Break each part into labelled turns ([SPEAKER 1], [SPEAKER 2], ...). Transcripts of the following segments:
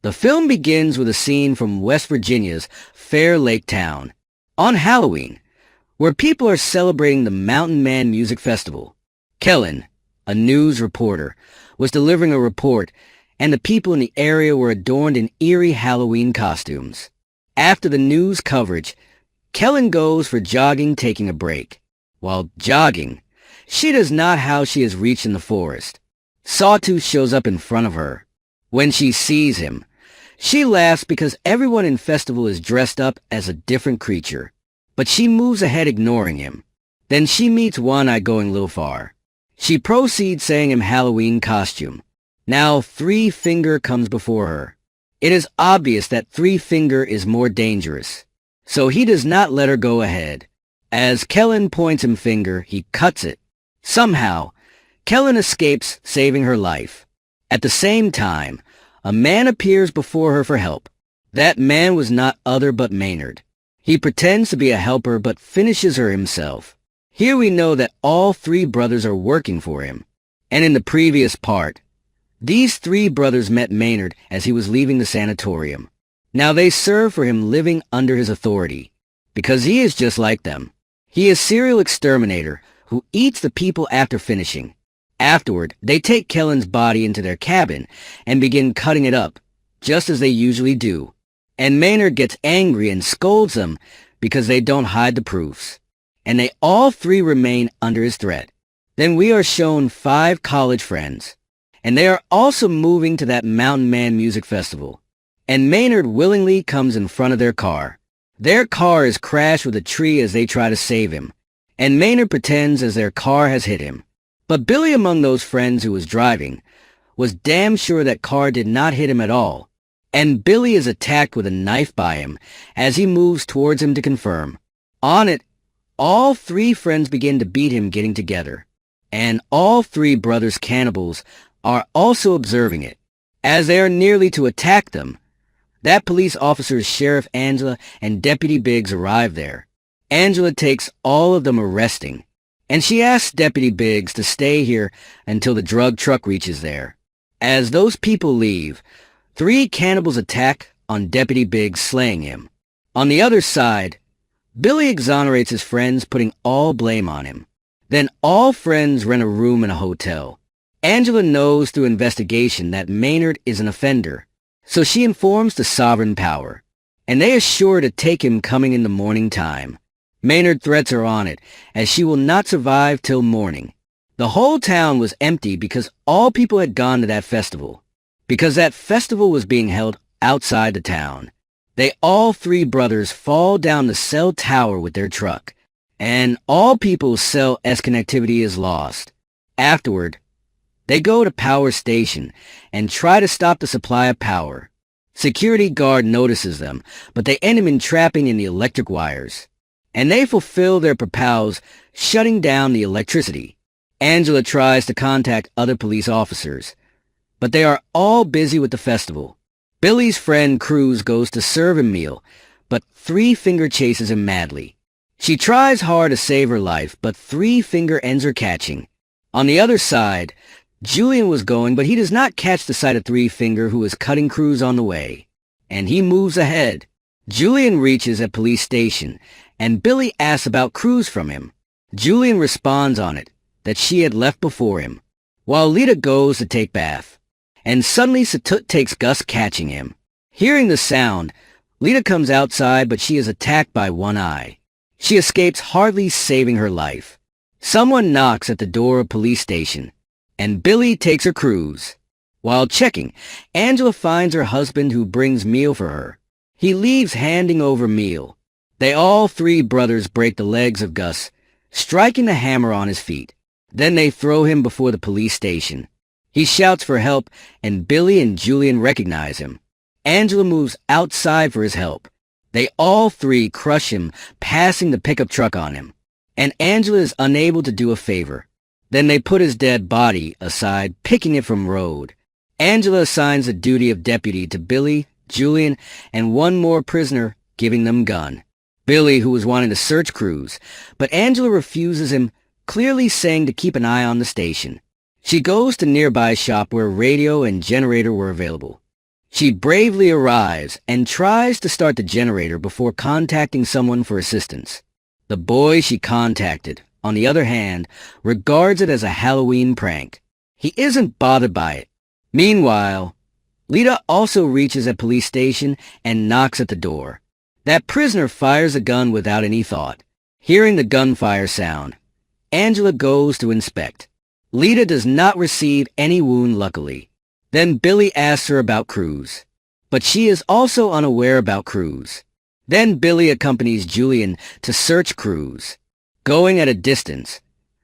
[SPEAKER 1] The film begins with a scene from West Virginia's Fair Lake Town on Halloween, where people are celebrating the Mountain Man Music Festival. Kellen, a news reporter, was delivering a report, and the people in the area were adorned in eerie Halloween costumes. After the news coverage, Kellen goes for jogging, taking a break. While jogging, she does not how she has reached in the forest. Sawtooth shows up in front of her. When she sees him, she laughs because everyone in Festival is dressed up as a different creature, but she moves ahead ignoring him. Then she meets One-Eye going a little far. She proceeds saying him Halloween costume. Now Three Finger comes before her. It is obvious that Three Finger is more dangerous, so he does not let her go ahead. As Kellen points him finger, he cuts it. Somehow, Kellen escapes, saving her life. At the same time, a man appears before her for help. That man was not other but Maynard. He pretends to be a helper but finishes her himself. Here we know that all three brothers are working for him. And in the previous part, these three brothers met Maynard as he was leaving the sanatorium. Now they serve for him living under his authority, because he is just like them. He is a serial exterminator who eats the people after finishing. Afterward, they take Kellen's body into their cabin and begin cutting it up, just as they usually do. And Maynard gets angry and scolds them because they don't hide the proofs. And they all three remain under his threat. Then we are shown 5 college friends, and they are also moving to that Mountain Man Music Festival. And Maynard willingly comes in front of their car. Their car is crashed with a tree as they try to save him, and Maynard pretends as their car has hit him. But Billy, among those friends who was driving, was damn sure that car did not hit him at all, and Billy is attacked with a knife by him as he moves towards him to confirm. On it, all 3 friends begin to beat him getting together, and all 3 brothers cannibals are also observing it. As they are nearly to attack them, that police officer's Sheriff Angela and Deputy Biggs arrive there. Angela takes all of them arresting, and she asks Deputy Biggs to stay here until the drug truck reaches there. As those people leave, 3 cannibals attack on Deputy Biggs, slaying him. On the other side, Billy exonerates his friends, putting all blame on him. Then all friends rent a room in a hotel. Angela knows through investigation that Maynard is an offender, so she informs the Sovereign Power, and they assure her to take him coming in the morning time. Maynard threats her on it, as she will not survive till morning. The whole town was empty because all people had gone to that festival, because that festival was being held outside the town. They all 3 brothers fall down the cell tower with their truck, and all people's cell S connectivity is lost. Afterward, they go to power station and try to stop the supply of power. Security guard notices them, but they end him entrapping in the electric wires, and they fulfill their purpose, shutting down the electricity. Angela tries to contact other police officers, but they are all busy with the festival. Billy's friend Cruz goes to serve a meal, but Three Finger chases him madly. She tries hard to save her life, but Three Finger ends her catching. On the other side, Julian was going, but he does not catch the sight of Three Finger, who is cutting Cruz on the way, and he moves ahead. Julian reaches a police station, and Billy asks about Cruz from him. Julian responds on it, that she had left before him, while Lita goes to take bath. And suddenly Satut takes Gus, catching him. Hearing the sound, Lita comes outside, but she is attacked by One-Eye. She escapes, hardly saving her life. Someone knocks at the door of police station, and Billy takes her Cruz. While checking, Angela finds her husband, who brings meal for her. He leaves handing over meal. They all 3 brothers break the legs of Gus, striking the hammer on his feet. Then they throw him before the police station. He shouts for help, and Billy and Julian recognize him. Angela moves outside for his help. They all 3 crush him, passing the pickup truck on him, and Angela is unable to do a favor. Then they put his dead body aside, picking it from road. Angela assigns the duty of deputy to Billy, Julian, and 1 more prisoner, giving them gun. Billy, who was wanting to search Cruz, but Angela refuses him, clearly saying to keep an eye on the station. She goes to nearby shop where radio and generator were available. She bravely arrives and tries to start the generator before contacting someone for assistance. The boy she contacted, on the other hand, regards it as a Halloween prank. He isn't bothered by it. Meanwhile, Lita also reaches a police station and knocks at the door. That prisoner fires a gun without any thought. Hearing the gunfire sound, Angela goes to inspect. Lita does not receive any wound, luckily. Then Billy asks her about Cruz, but she is also unaware about Cruz. Then Billy accompanies Julian to search Cruz. Going at a distance,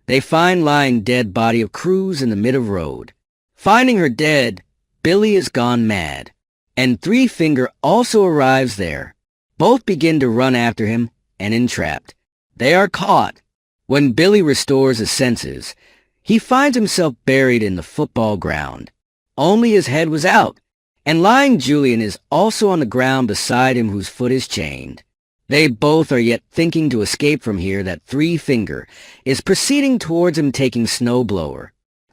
[SPEAKER 1] they find lying dead body of Cruz in the mid of road. Finding her dead, Billy is gone mad, and Three Finger also arrives there. Both begin to run after him and entrapped. They are caught. When Billy restores his senses, he finds himself buried in the football ground. Only his head was out, and lying Julian is also on the ground beside him whose foot is chained. They both are yet thinking to escape from here that Three Finger is proceeding towards him taking snowblower.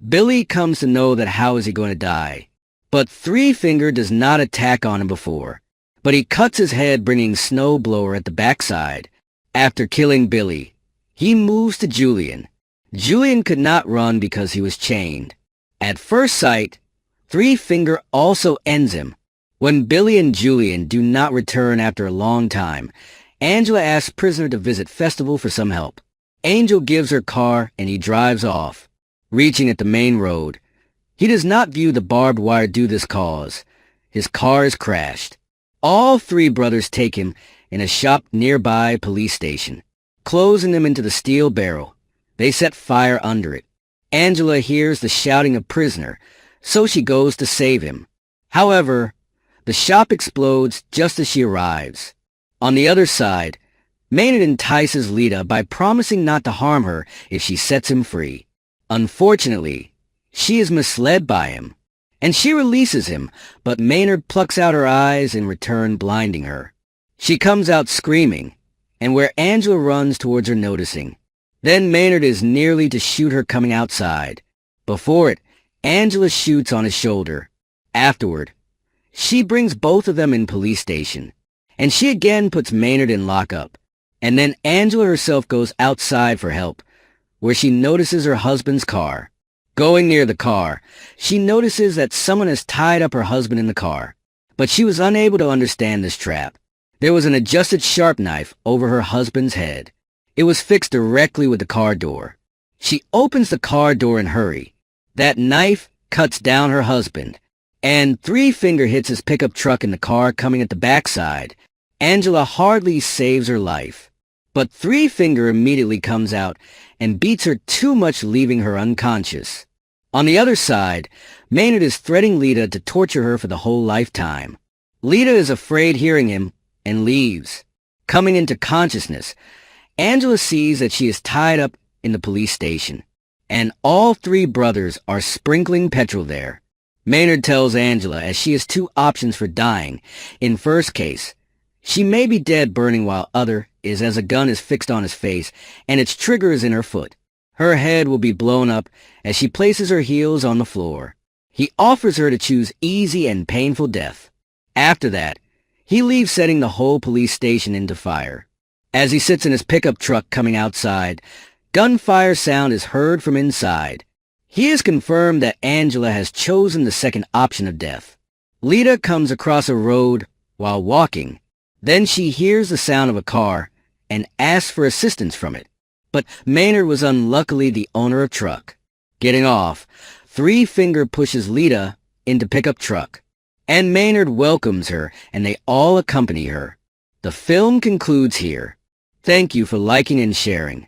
[SPEAKER 1] Billy comes to know that how is he going to die, but Three Finger does not attack on him before, but he cuts his head bringing snowblower at the backside. After killing Billy, he moves to Julian. Julian could not run because he was chained. At first sight, Three Finger also ends him. When Billy and Julian do not return after a long time, Angela asks prisoner to visit Festival for some help. Angel gives her car and he drives off. Reaching at the main road, he does not view the barbed wire due to this cause. His car is crashed. All three brothers take him in a shop nearby police station, closing him into the steel barrel. They set fire under it. Angela hears the shouting of prisoner, so she goes to save him. However, the shop explodes just as she arrives. On the other side, Maynard entices Lita by promising not to harm her if she sets him free. Unfortunately, she is misled by him, and she releases him, but Maynard plucks out her eyes in return, blinding her. She comes out screaming, and where Angela runs towards her noticing. Then Maynard is nearly to shoot her coming outside. Before it, Angela shoots on his shoulder. Afterward, she brings both of them in police station, and she again puts Maynard in lockup. And then Angela herself goes outside for help, where she notices her husband's car. Going near the car, she notices that someone has tied up her husband in the car, but she was unable to understand this trap. There was an adjusted sharp knife over her husband's head. It was fixed directly with the car door. She opens the car door in a hurry. That knife cuts down her husband, and Three Finger hits his pickup truck in the car coming at the backside. Angela hardly saves her life, but Three Finger immediately comes out and beats her too much, leaving her unconscious. On the other side, Maynard is threatening Lita to torture her for the whole lifetime. Lita is afraid hearing him and leaves. Coming into consciousness, Angela sees that she is tied up in the police station, and all three brothers are sprinkling petrol there. Maynard tells Angela as she has two options for dying. In first case, she may be dead burning, while other is as a gun is fixed on his face and its trigger is in her foot. Her head will be blown up as she places her heels on the floor. He offers her to choose easy and painful death. After that, he leaves, setting the whole police station into fire. As he sits in his pickup truck coming outside, gunfire sound is heard from inside. He has confirmed that Angela has chosen the second option of death. Lita comes across a road while walking. Then she hears the sound of a car and asks for assistance from it. But Maynard was unluckily the owner of truck. Getting off, Three Finger pushes Lita into pickup truck, and Maynard welcomes her and they all accompany her. The film concludes here. Thank you for liking and sharing.